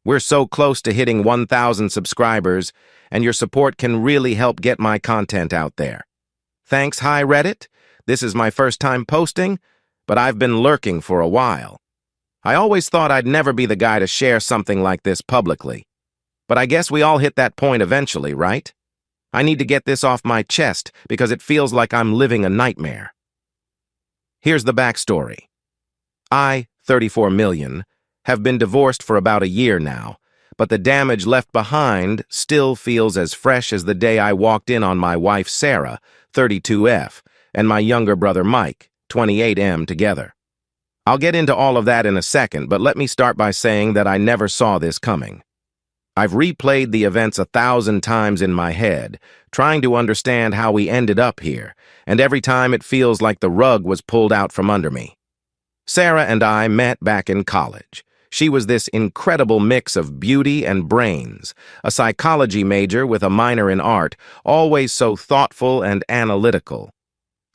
We're so close to hitting 1,000 subscribers, and your support can really help get my content out there. Thanks, hi Reddit. This is my first time posting, but I've been lurking for a while. I always thought I'd never be the guy to share something like this publicly. But I guess we all hit that point eventually, right? I need to get this off my chest because it feels like I'm living a nightmare. Here's the backstory. I, 34 million, have been divorced for about a year now, but the damage left behind still feels as fresh as the day I walked in on my wife Sarah, 32F, and my younger brother Mike, 28M, together. I'll get into all of that in a second, but let me start by saying that I never saw this coming. I've replayed the events 1,000 times in my head, trying to understand how we ended up here, and every time it feels like the rug was pulled out from under me. Sarah and I met back in college. She was this incredible mix of beauty and brains, a psychology major with a minor in art, always so thoughtful and analytical.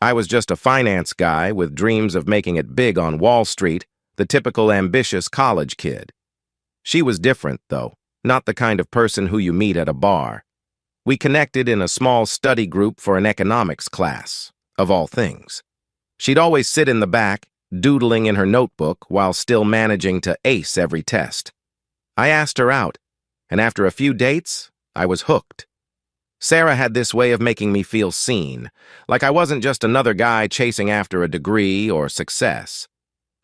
I was just a finance guy with dreams of making it big on Wall Street, the typical ambitious college kid. She was different, though. Not the kind of person who you meet at a bar. We connected in a small study group for an economics class, of all things. She'd always sit in the back, doodling in her notebook while still managing to ace every test. I asked her out, and after a few dates, I was hooked. Sarah had this way of making me feel seen, like I wasn't just another guy chasing after a degree or success.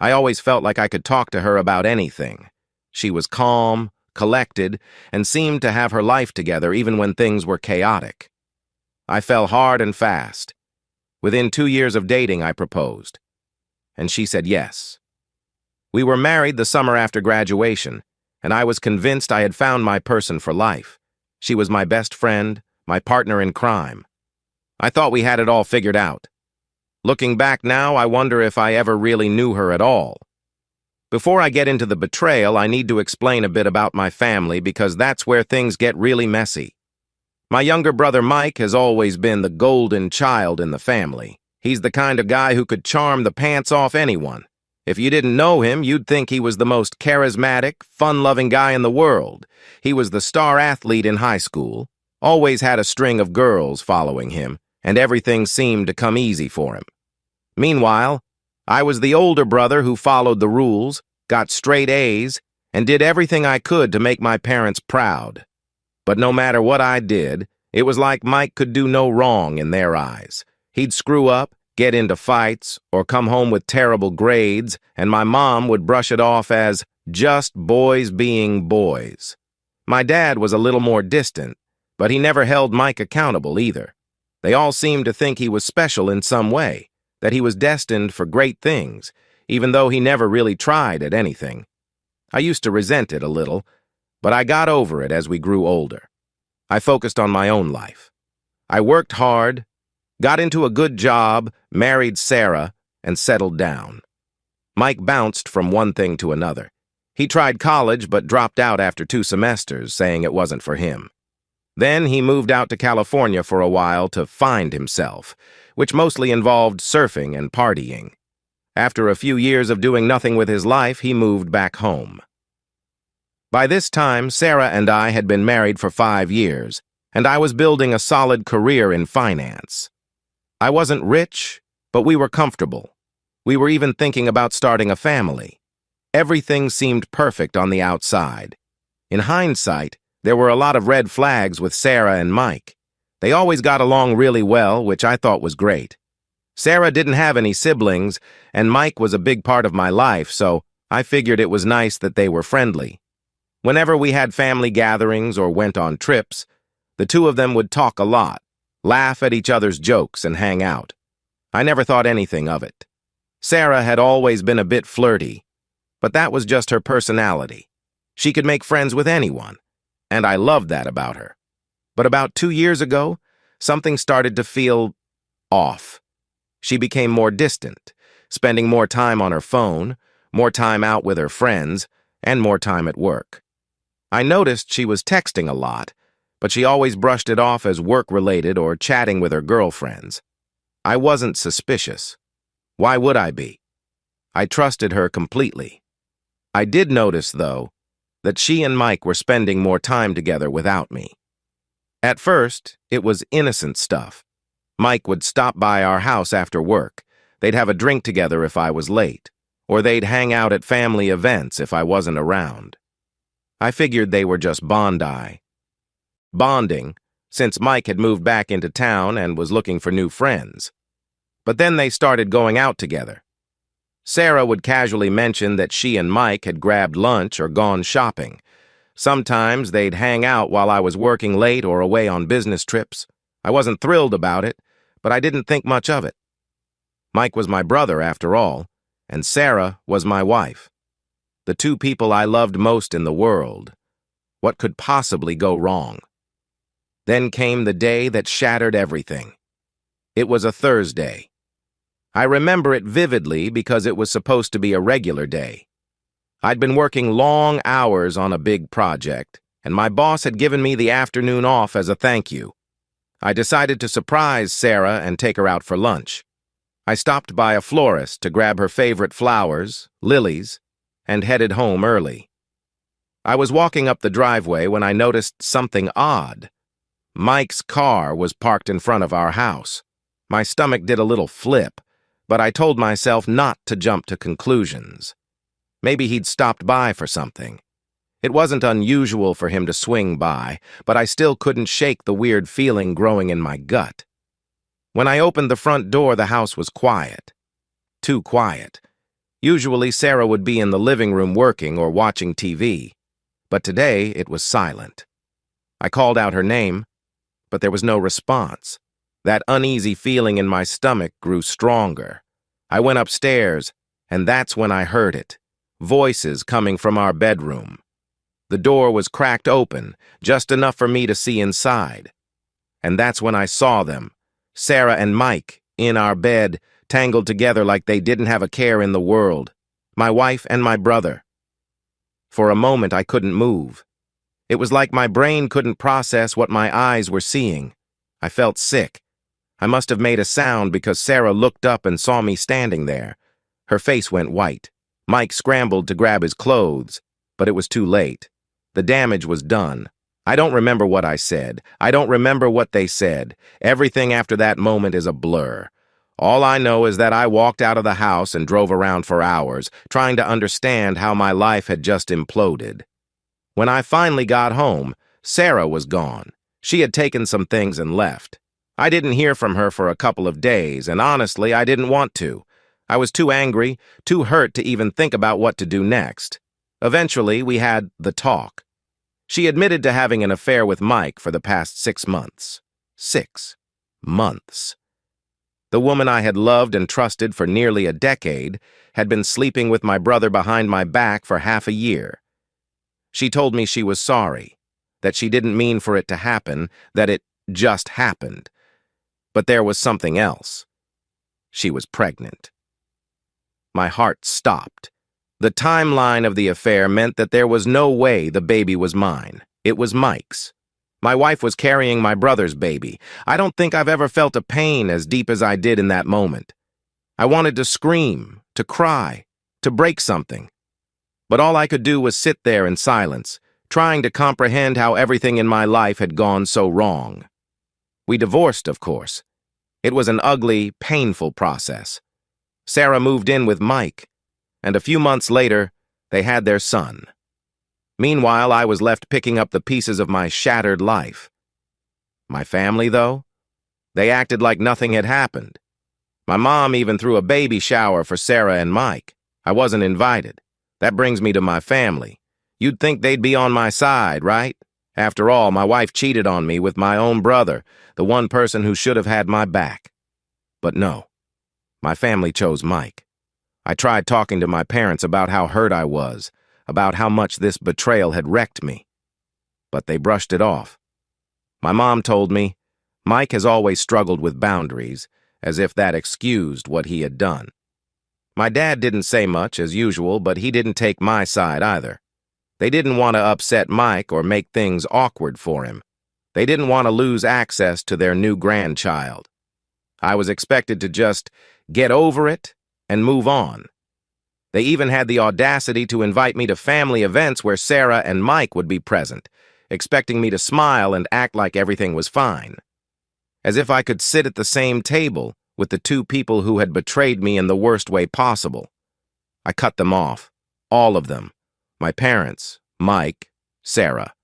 I always felt like I could talk to her about anything. She was calm, collected, and seemed to have her life together even when things were chaotic. I fell hard and fast. Within 2 years of dating, I proposed. And she said yes. We were married the summer after graduation, and I was convinced I had found my person for life. She was my best friend, my partner in crime. I thought we had it all figured out. Looking back now, I wonder if I ever really knew her at all. Before I get into the betrayal, I need to explain a bit about my family because that's where things get really messy. My younger brother Mike has always been the golden child in the family. He's the kind of guy who could charm the pants off anyone. If you didn't know him, you'd think he was the most charismatic, fun-loving guy in the world. He was the star athlete in high school, always had a string of girls following him, and everything seemed to come easy for him. Meanwhile, I was the older brother who followed the rules, got straight A's, and did everything I could to make my parents proud. But no matter what I did, it was like Mike could do no wrong in their eyes. He'd screw up, get into fights, or come home with terrible grades, and my mom would brush it off as just boys being boys. My dad was a little more distant, but he never held Mike accountable either. They all seemed to think he was special in some way, that he was destined for great things, even though he never really tried at anything. I used to resent it a little, but I got over it as we grew older. I focused on my own life. I worked hard, got into a good job, married Sarah, and settled down. Mike bounced from one thing to another. He tried college but dropped out after 2 semesters, saying it wasn't for him. Then he moved out to California for a while to find himself, which mostly involved surfing and partying. After a few years of doing nothing with his life, he moved back home. By this time, Sarah and I had been married for 5 years, and I was building a solid career in finance. I wasn't rich, but we were comfortable. We were even thinking about starting a family. Everything seemed perfect on the outside. In hindsight, there were a lot of red flags with Sarah and Mike. They always got along really well, which I thought was great. Sarah didn't have any siblings, and Mike was a big part of my life, so I figured it was nice that they were friendly. Whenever we had family gatherings or went on trips, the two of them would talk a lot, laugh at each other's jokes, and hang out. I never thought anything of it. Sarah had always been a bit flirty, but that was just her personality. She could make friends with anyone, and I loved that about her. But about 2 years ago, something started to feel off. She became more distant, spending more time on her phone, more time out with her friends, and more time at work. I noticed she was texting a lot, but she always brushed it off as work-related or chatting with her girlfriends. I wasn't suspicious. Why would I be? I trusted her completely. I did notice, though, that she and Mike were spending more time together without me. At first, it was innocent stuff. Mike would stop by our house after work. They'd have a drink together if I was late, or they'd hang out at family events if I wasn't around. I figured they were just bonding, since Mike had moved back into town and was looking for new friends. But then they started going out together. Sarah would casually mention that she and Mike had grabbed lunch or gone shopping. Sometimes they'd hang out while I was working late or away on business trips. I wasn't thrilled about it, but I didn't think much of it. Mike was my brother, after all, and Sarah was my wife. The two people I loved most in the world. What could possibly go wrong? Then came the day that shattered everything. It was a Thursday. I remember it vividly because it was supposed to be a regular day. I'd been working long hours on a big project, and my boss had given me the afternoon off as a thank you. I decided to surprise Sarah and take her out for lunch. I stopped by a florist to grab her favorite flowers, lilies, and headed home early. I was walking up the driveway when I noticed something odd. Mike's car was parked in front of our house. My stomach did a little flip, but I told myself not to jump to conclusions. Maybe he'd stopped by for something. It wasn't unusual for him to swing by, but I still couldn't shake the weird feeling growing in my gut. When I opened the front door, the house was quiet. Too quiet. Usually Sarah would be in the living room working or watching TV, but today it was silent. I called out her name, but there was no response. That uneasy feeling in my stomach grew stronger. I went upstairs, and that's when I heard it. Voices coming from our bedroom. The door was cracked open, just enough for me to see inside. And that's when I saw them, Sarah and Mike, in our bed, tangled together like they didn't have a care in the world. My wife and my brother. For a moment, I couldn't move. It was like my brain couldn't process what my eyes were seeing. I felt sick. I must have made a sound because Sarah looked up and saw me standing there. Her face went white. Mike scrambled to grab his clothes, but it was too late. The damage was done. I don't remember what I said. I don't remember what they said. Everything after that moment is a blur. All I know is that I walked out of the house and drove around for hours, trying to understand how my life had just imploded. When I finally got home, Sarah was gone. She had taken some things and left. I didn't hear from her for a couple of days, and honestly, I didn't want to. I was too angry, too hurt to even think about what to do next. Eventually, we had the talk. She admitted to having an affair with Mike for the past 6 months. 6 months. The woman I had loved and trusted for nearly a decade had been sleeping with my brother behind my back for half a year. She told me she was sorry, that she didn't mean for it to happen, that it just happened. But there was something else. She was pregnant. My heart stopped. The timeline of the affair meant that there was no way the baby was mine. It was Mike's. My wife was carrying my brother's baby. I don't think I've ever felt a pain as deep as I did in that moment. I wanted to scream, to cry, to break something. But all I could do was sit there in silence, trying to comprehend how everything in my life had gone so wrong. We divorced, of course. It was an ugly, painful process. Sarah moved in with Mike, and a few months later, they had their son. Meanwhile, I was left picking up the pieces of my shattered life. My family, though? They acted like nothing had happened. My mom even threw a baby shower for Sarah and Mike. I wasn't invited. That brings me to my family. You'd think they'd be on my side, right? After all, my wife cheated on me with my own brother, the one person who should have had my back. But no, my family chose Mike. I tried talking to my parents about how hurt I was, about how much this betrayal had wrecked me. But they brushed it off. My mom told me, Mike has always struggled with boundaries, as if that excused what he had done. My dad didn't say much, as usual, but he didn't take my side either. They didn't want to upset Mike or make things awkward for him. They didn't want to lose access to their new grandchild. I was expected to just get over it and move on. They even had the audacity to invite me to family events where Sarah and Mike would be present, expecting me to smile and act like everything was fine. As if I could sit at the same table with the two people who had betrayed me in the worst way possible. I cut them off, all of them. My parents, Mike, Sarah.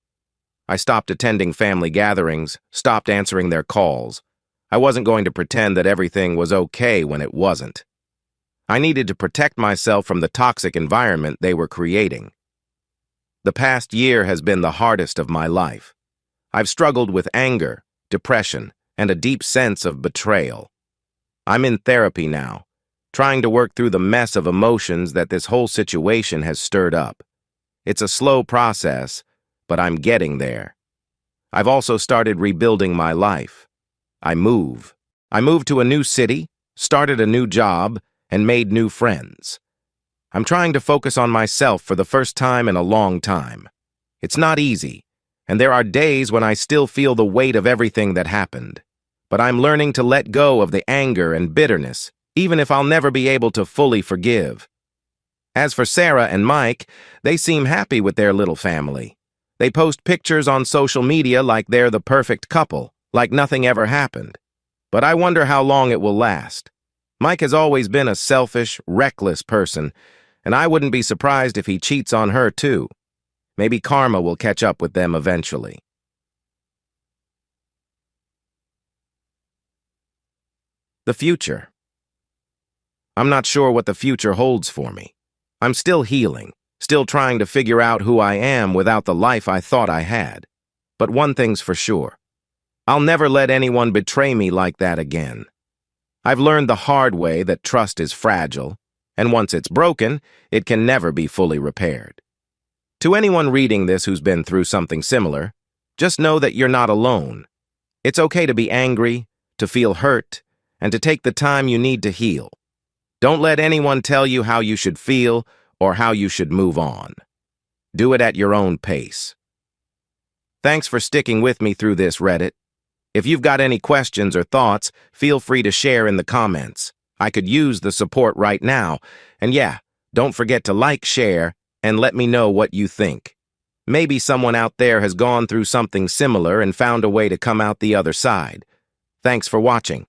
I stopped attending family gatherings, stopped answering their calls. I wasn't going to pretend that everything was okay when it wasn't. I needed to protect myself from the toxic environment they were creating. The past year has been the hardest of my life. I've struggled with anger, depression, and a deep sense of betrayal. I'm in therapy now, trying to work through the mess of emotions that this whole situation has stirred up. It's a slow process, but I'm getting there. I've also started rebuilding my life. I moved to a new city, started a new job, and made new friends. I'm trying to focus on myself for the first time in a long time. It's not easy, and there are days when I still feel the weight of everything that happened. But I'm learning to let go of the anger and bitterness, even if I'll never be able to fully forgive. As for Sarah and Mike, they seem happy with their little family. They post pictures on social media like they're the perfect couple, like nothing ever happened. But I wonder how long it will last. Mike has always been a selfish, reckless person, and I wouldn't be surprised if he cheats on her too. Maybe karma will catch up with them eventually. The future. I'm not sure what the future holds for me. I'm still healing, still trying to figure out who I am without the life I thought I had. But one thing's for sure. I'll never let anyone betray me like that again. I've learned the hard way that trust is fragile, and once it's broken, it can never be fully repaired. To anyone reading this who's been through something similar, just know that you're not alone. It's okay to be angry, to feel hurt, and to take the time you need to heal. Don't let anyone tell you how you should feel or how you should move on. Do it at your own pace. Thanks for sticking with me through this, Reddit. If you've got any questions or thoughts, feel free to share in the comments. I could use the support right now. And yeah, don't forget to like, share, and let me know what you think. Maybe someone out there has gone through something similar and found a way to come out the other side. Thanks for watching.